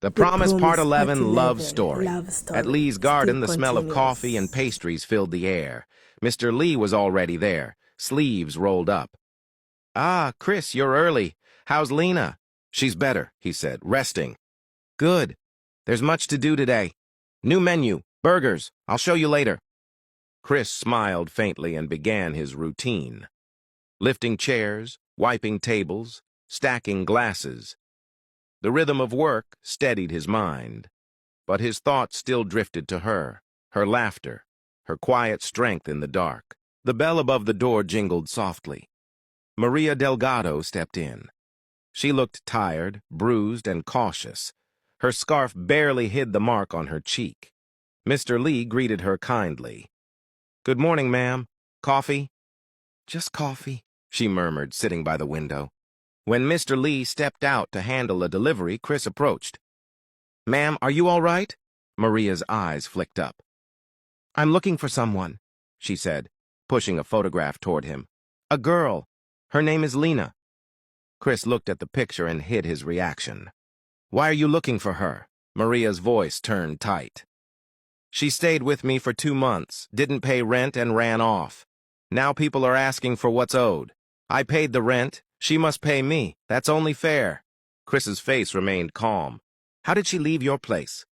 The The Promise Part Promise Part 11 Love 11 Story. Love At Story Lee's still garden, the smell of coffee and continues. pastries filled the air. Mr. Lee was already there, sleeves rolled up. "Ah, Chris, you're early. How's Lena?" "She's better," he said, resting. "Good. There's much to do today. New menu, burgers. I'll show you later." Chris smiled faintly and began his routine. Lifting chairs, wiping tables, stacking glasses. The rhythm of work steadied his mind, but his thoughts still drifted to her laughter, her quiet strength in the dark. The bell above the door jingled softly. Maria Delgado stepped in. She looked tired, bruised, and cautious. Her scarf barely hid the mark on her cheek. Mr. Lee greeted her kindly. "Good morning, ma'am. Coffee?" "Just coffee," she murmured, sitting by the window. When Mr. Lee stepped out to handle a delivery, Chris approached. "Ma'am, are you all right?" Maria's eyes flicked up. "I'm looking for someone," she said, pushing a photograph toward him. "A girl. Her name is Lena." Chris looked at the picture and hid his reaction. "Why are you looking for her?" Maria's voice turned tight. "She stayed with me for 2 months, didn't pay rent, and ran off. Now people are asking for what's owed. I paid the rent. She must pay me. That's only fair." Chris's face remained calm. "How did she leave your place?"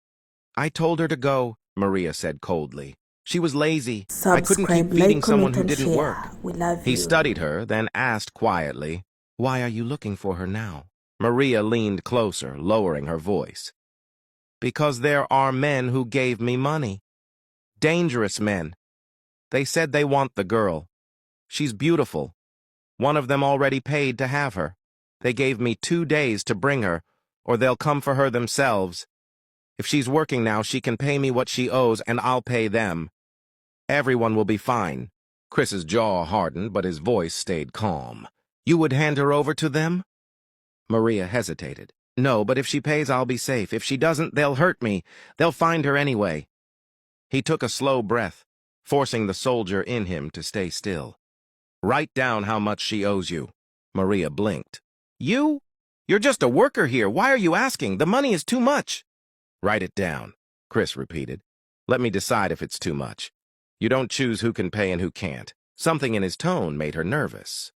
"I told her to go," Maria said coldly. "She was lazy. I couldn't keep Subscribe, feeding like, someone comment, who and didn't share. work." We love He you. studied her, then asked quietly, "Why are you looking for her now?" Maria leaned closer, lowering her voice. "Because there are men who gave me money. Dangerous men. They said they want the girl. She's beautiful. One of them already paid to have her. They gave me 2 days to bring her, or they'll come for her themselves. If she's working now, she can pay me what she owes, and I'll pay them. Everyone will be fine." Chris's jaw hardened, but his voice stayed calm. "You would hand her over to them?" Maria hesitated. "No, but if she pays, I'll be safe. If she doesn't, they'll hurt me. They'll find her anyway." He took a slow breath, forcing the soldier in him to stay still. "Write down how much she owes you." Maria blinked. "You? You're just a worker here. Why are you asking? The money is too much." "Write it down," Chris repeated. "Let me decide if it's too much. You don't choose who can pay and who can't." Something in his tone made her nervous.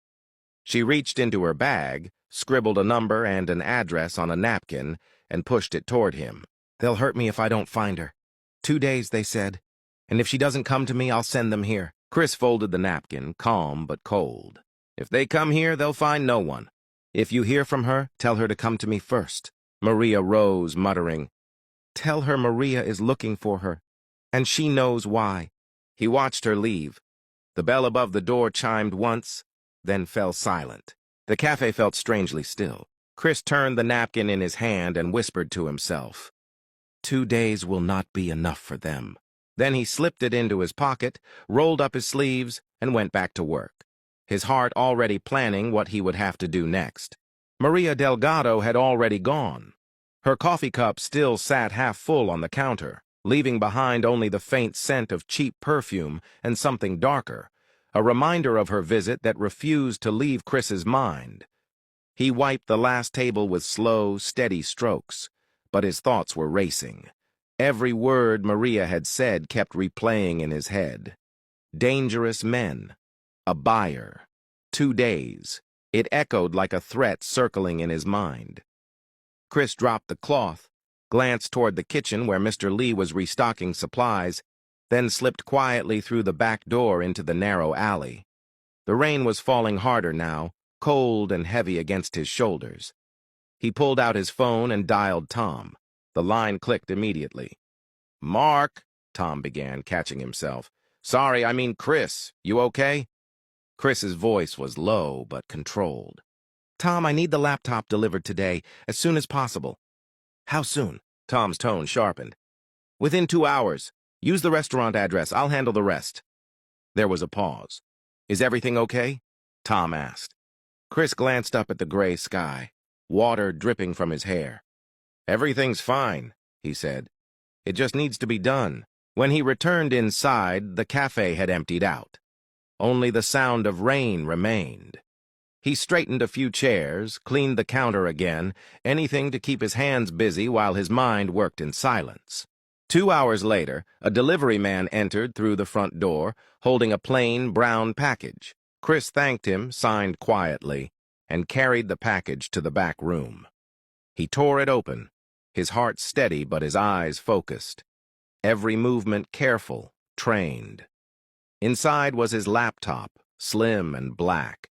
She reached into her bag, scribbled a number and an address on a napkin, and pushed it toward him. "They'll hurt me if I don't find her. 2 days, they said. And if she doesn't come to me, I'll send them here." Chris folded the napkin, calm but cold. "If they come here, they'll find no one. If you hear from her, tell her to come to me first." Maria rose, muttering, "Tell her Maria is looking for her, and she knows why." He watched her leave. The bell above the door chimed once, then fell silent. The cafe felt strangely still. Chris turned the napkin in his hand and whispered to himself, 2 days will not be enough for them. Then he slipped it into his pocket, rolled up his sleeves, and went back to work, his heart already planning what he would have to do next. Maria Delgado had already gone. Her coffee cup still sat half full on the counter, leaving behind only the faint scent of cheap perfume and something darker, a reminder of her visit that refused to leave Chris's mind. He wiped the last table with slow, steady strokes, but his thoughts were racing. Every word Maria had said kept replaying in his head. Dangerous men. A buyer. 2 days. It echoed like a threat circling in his mind. Chris dropped the cloth, glanced toward the kitchen where Mr. Lee was restocking supplies, then slipped quietly through the back door into the narrow alley. The rain was falling harder now, cold and heavy against his shoulders. He pulled out his phone and dialed Tom. The line clicked immediately. "Mark," Tom began, catching himself. "Sorry, I mean Chris. You okay?" Chris's voice was low but controlled. "Tom, I need the laptop delivered today, as soon as possible." "How soon?" Tom's tone sharpened. "Within 2 hours. Use the restaurant address. I'll handle the rest." There was a pause. "Is everything okay?" Tom asked. Chris glanced up at the gray sky, water dripping from his hair. "Everything's fine," he said. "It just needs to be done." When he returned inside, the cafe had emptied out. Only the sound of rain remained. He straightened a few chairs, cleaned the counter again, anything to keep his hands busy while his mind worked in silence. 2 hours later, a delivery man entered through the front door, holding a plain brown package. Chris thanked him, signed quietly, and carried the package to the back room. He tore it open, his heart steady but his eyes focused. Every movement careful, trained. Inside was his laptop, slim and black,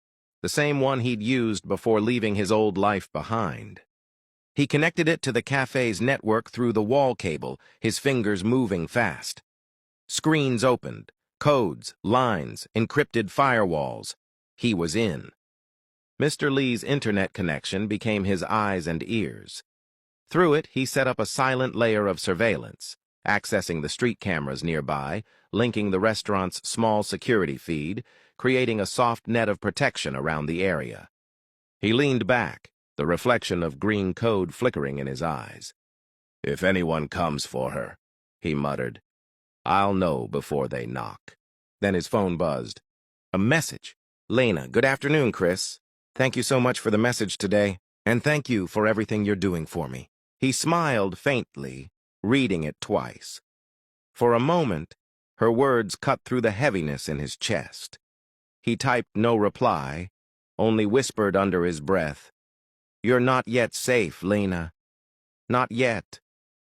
the same one he'd used before leaving his old life behind. He connected it to the cafe's network through the wall cable, his fingers moving fast. Screens opened, codes, lines, encrypted firewalls. He was in. Mr. Lee's internet connection became his eyes and ears. Through it, he set up a silent layer of surveillance, accessing the street cameras nearby, linking the restaurant's small security feed, creating a soft net of protection around the area. He leaned back, the reflection of green code flickering in his eyes. "If anyone comes for her," he muttered, "I'll know before they knock." Then his phone buzzed. A message. "Lena, good afternoon, Chris. Thank you so much for the message today, and thank you for everything you're doing for me." He smiled faintly, reading it twice. For a moment, her words cut through the heaviness in his chest. He typed no reply, only whispered under his breath, "You're not yet safe, Lena. Not yet."